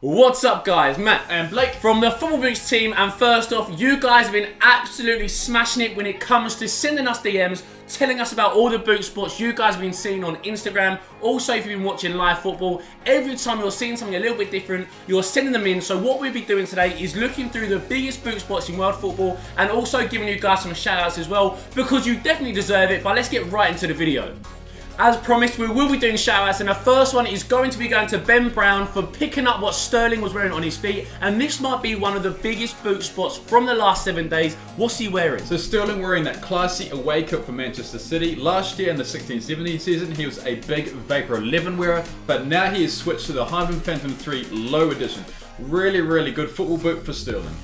What's up guys, Matt and Blake from the Football Boots team, and first off, you guys have been absolutely smashing it when it comes to sending us DMs, telling us about all the boot spots you guys have been seeing on Instagram. Also, if you've been watching live football, every time you're seeing something a little bit different, you're sending them in. So what we'll be doing today is looking through the biggest boot spots in world football and also giving you guys some shout outs as well, because you definitely deserve it. But let's get right into the video. As promised, we will be doing shout-outs, and the first one is going to be going to Ben Brown for picking up what Sterling was wearing on his feet, and this might be one of the biggest boot spots from the last 7 days. What's he wearing? So Sterling wearing that classy away kit for Manchester City. Last year in the 16-17 season, he was a big Vapor 11 wearer, but now he has switched to the Hyman Phantom 3 low edition. Really good football boot for Sterling.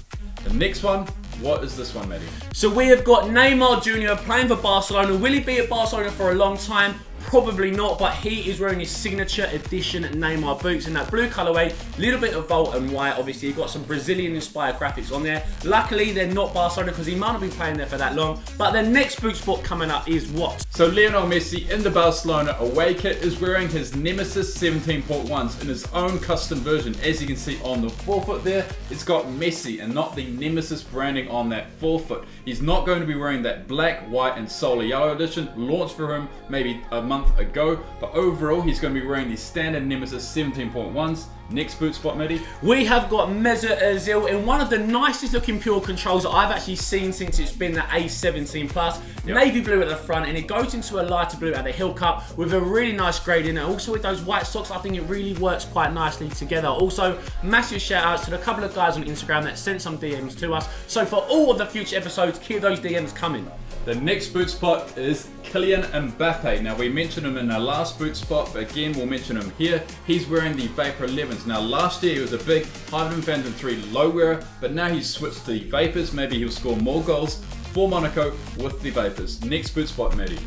The next one, what is this one, Matty? So we have got Neymar Jr playing for Barcelona. Will he be at Barcelona for a long time? Probably not, but he is wearing his signature edition Neymar boots in that blue colourway, little bit of Volt and white. Obviously, you've got some Brazilian-inspired graphics on there. Luckily, they're not Barcelona because he might not be playing there for that long. But the next boot spot coming up is what? So Lionel Messi in the Barcelona away kit is wearing his Nemesis 17.1s in his own custom version. As you can see on the forefoot there, it's got Messi and not the Nemesis branding on that forefoot. He's not going to be wearing that black, white and solar yellow edition, launched for him maybe a month ago, but overall he's going to be wearing the standard Nemesis 17.1s. Next boot spot, Matty. We have got Messi Ozil in one of the nicest looking pure controls that I've actually seen since it's been the A17 Plus. Yep. Navy blue at the front, and it goes into a lighter blue at the heel cup with a really nice grade in it. Also with those white socks, I think it really works quite nicely together. Also, massive shout outs to the couple of guys on Instagram that sent some DMs to us. So for all of the future episodes, keep those DMs coming. The next boot spot is Kylian Mbappe. Now we mentioned him in our last boot spot, but again we'll mention him here. He's wearing the Vapor 11s. Now last year he was a big Hyman Phantom 3 low wearer, but now he's switched to the Vapors. Maybe he'll score more goals for Monaco with the Vapors. Next boot spot, Matty.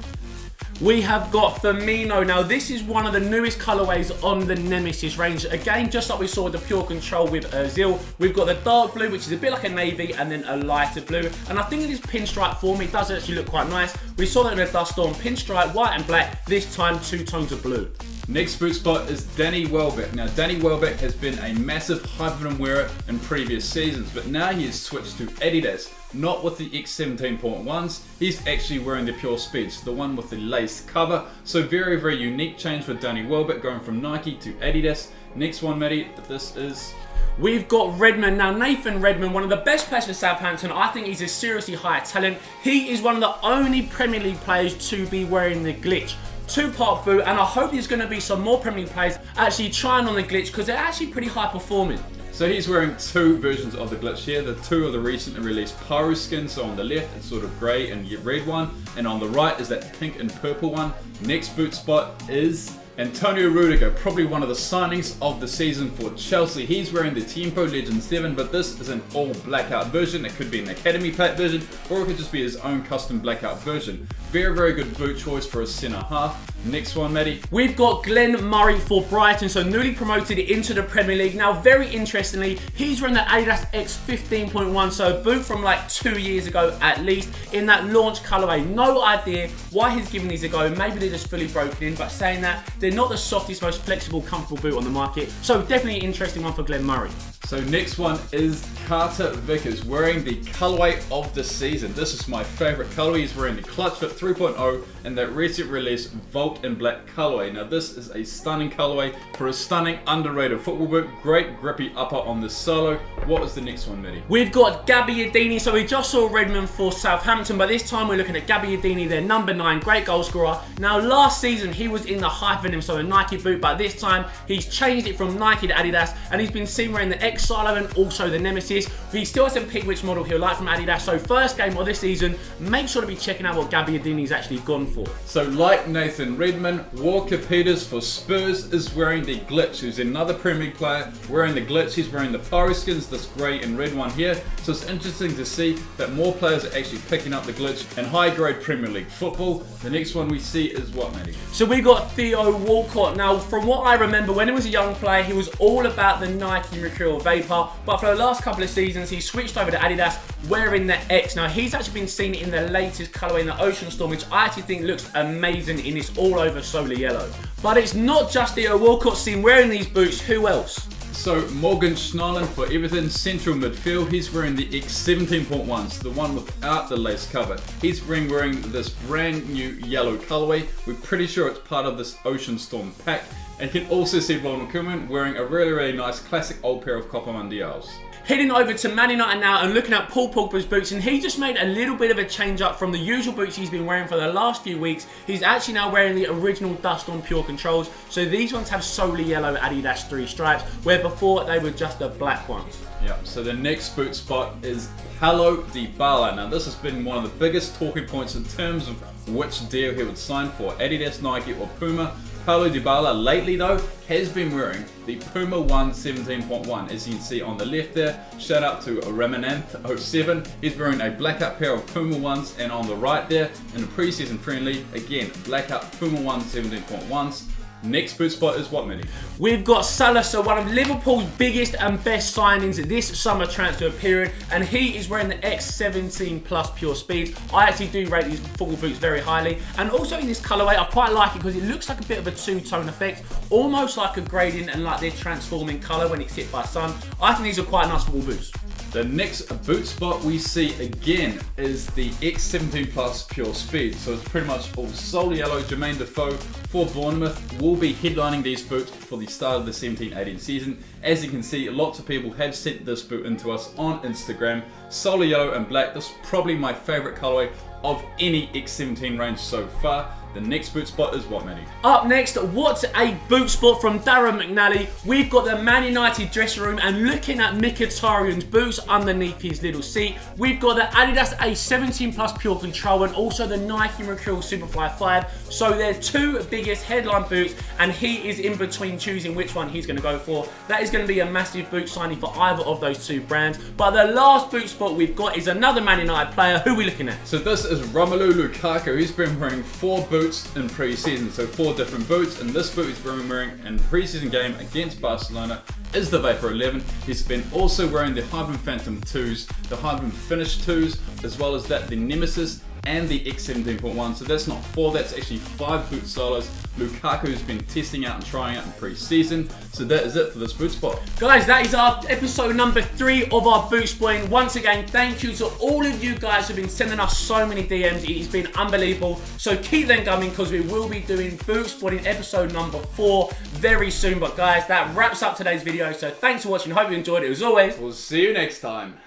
We have got Firmino. Now this is one of the newest colourways on the Nemesis range. Again, just like we saw with the Pure Control with Ozil, we've got the dark blue, which is a bit like a navy, and then a lighter blue. And I think in this pinstripe form, it does actually look quite nice. We saw that in the Dust Storm, pinstripe, white and black, this time 2 tones of blue. Next boot spot is Danny Welbeck. Now Danny Welbeck has been a massive Hypervenom wearer in previous seasons, but now he has switched to Adidas. Not with the X17.1s, he's actually wearing the Pure Speeds, the one with the lace cover. So very unique change for Danny Welbeck, going from Nike to Adidas. Next one, Matty, this is... We've got Redmond. Now Nathan Redmond, one of the best players for Southampton. I think he's a seriously high talent. He is one of the only Premier League players to be wearing the glitch. 2-part boot, and I hope there's going to be some more Premier League players actually trying on the glitch, because they're actually pretty high performing. So he's wearing 2 versions of the glitch here. The 2 are the recently released Pyro skins. So on the left it's sort of grey and red one, and on the right is that pink and purple one. Next boot spot is Antonio Rudiger, probably one of the signings of the season for Chelsea. He's wearing the Tempo Legend 7, but this is an all blackout version. It could be an Academy Pack version, or it could just be his own custom blackout version. Very good boot choice for a centre half. Next one, Matty. We've got Glenn Murray for Brighton, so newly promoted into the Premier League. Now, very interestingly, he's wearing the Adidas X15.1, so a boot from like 2 years ago at least, in that launch colourway. No idea why he's giving these a go. Maybe they're just fully broken in, but saying that, they're not the softest, most flexible, comfortable boot on the market. So definitely an interesting one for Glenn Murray. So next one is Carter Vickers, wearing the colourway of the season. This is my favourite colourway. He's wearing the Clutch Fit 3.0 and that recent release Volt in black colourway. Now this is a stunning colourway for a stunning underrated football boot. Great grippy upper on the solo. What was the next one, Matty? We've got Gabbiadini. So we just saw Redmond for Southampton, but this time we're looking at Gabbiadini, their number 9, great goal scorer. Now last season he was in the Hypervenom, so a Nike boot, but this time he's changed it from Nike to Adidas, and he's been seen wearing the X Silo and also the Nemesis. He still hasn't picked which model he'll like from Adidas, so first game of this season, make sure to be checking out what Gabbiadini's actually gone for. So like Nathan Redmond, Walker Peters for Spurs is wearing the glitch. Who's another Premier League player wearing the glitch. He's wearing the Pyro skins, this grey and red one here. So it's interesting to see that more players are actually picking up the glitch in high grade Premier League football. The next one we see is what, Matty? So we got Theo Walcott. Now from what I remember, when he was a young player, he was all about the Nike Mercurial Vapor, but for the last couple of seasons he switched over to Adidas wearing the X. Now he's actually been seen in the latest colourway in the Ocean Storm, which I actually think looks amazing in this all over solar yellow. But it's not just Theo Walcott seen wearing these boots. Who else? So Morgan Schnallen for Everton, central midfield. He's wearing the X17.1, so the one without the lace cover. He's wearing this brand new yellow colourway. We're pretty sure it's part of this Ocean Storm pack. And you can also see Ronald Koeman wearing a really nice classic old pair of Copa Mundials. Heading over to Man United now and looking at Paul Pogba's boots, and he just made a little bit of a change up from the usual boots he's been wearing for the last few weeks. He's actually now wearing the original Dust On Pure Controls, so these ones have solely yellow Adidas 3 stripes, where before they were just the black ones. Yeah, so the next boot spot is Paulo Dybala. Now this has been one of the biggest talking points in terms of which deal he would sign for, Adidas, Nike or Puma. Paulo Dybala lately though has been wearing the Puma 1 17.1, as you can see on the left there. Shout out to Remanant07. He's wearing a blackout pair of Puma 1s, and on the right there in the pre-season friendly, again blackout Puma 1 17.1s. Next boot spot is what, Minnie? We've got Salah, so one of Liverpool's biggest and best signings this summer transfer period, and he is wearing the X17 Plus Pure Speeds. I actually do rate these football boots very highly, and also in this colourway I quite like it because it looks like a bit of a two-tone effect, almost like a gradient and like they're transforming colour when it's hit by sun. I think these are quite nice football boots. The next boot spot we see again is the X17 Plus Pure Speed. So it's pretty much all solely yellow. Jermaine Defoe for Bournemouth will be headlining these boots for the start of the 17-18 season. As you can see, lots of people have sent this boot into us on Instagram. Solely yellow and black. This is probably my favourite colourway of any X17 range so far. The next boot spot is what, Manny? Up next, what's a boot spot from Darren McNally? We've got the Man United dressing room, and looking at Mkhitaryan's boots underneath his little seat, we've got the Adidas A17 Plus Pure Control and also the Nike Mercurial Superfly 5. So they're two biggest headline boots, and he is in between choosing which one he's going to go for. That is going to be a massive boot signing for either of those two brands. But the last boot spot we've got is another Man United player. Who are we looking at? So this is Romelu Lukaku. He's been wearing 4 boots in pre-season, so 4 different boots, and this boot he's been wearing in pre-season game against Barcelona is the Vapor 11. He's been also wearing the Hybrid Phantom 2s, the Hybrid Finish 2s, as well as that the Nemesis and the X17.1. So that's not 4, that's actually 5 boot solos Lukaku's been testing out and trying out in pre-season. So that is it for this boot spot. Guys, that is our episode number 3 of our boot spotting. Once again, thank you to all of you guys who have been sending us so many DMs. It has been unbelievable. So keep them coming because we will be doing boot spotting episode number 4 very soon. But guys, that wraps up today's video. So thanks for watching. Hope you enjoyed it. As always, we'll see you next time.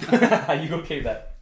You gonna keep that.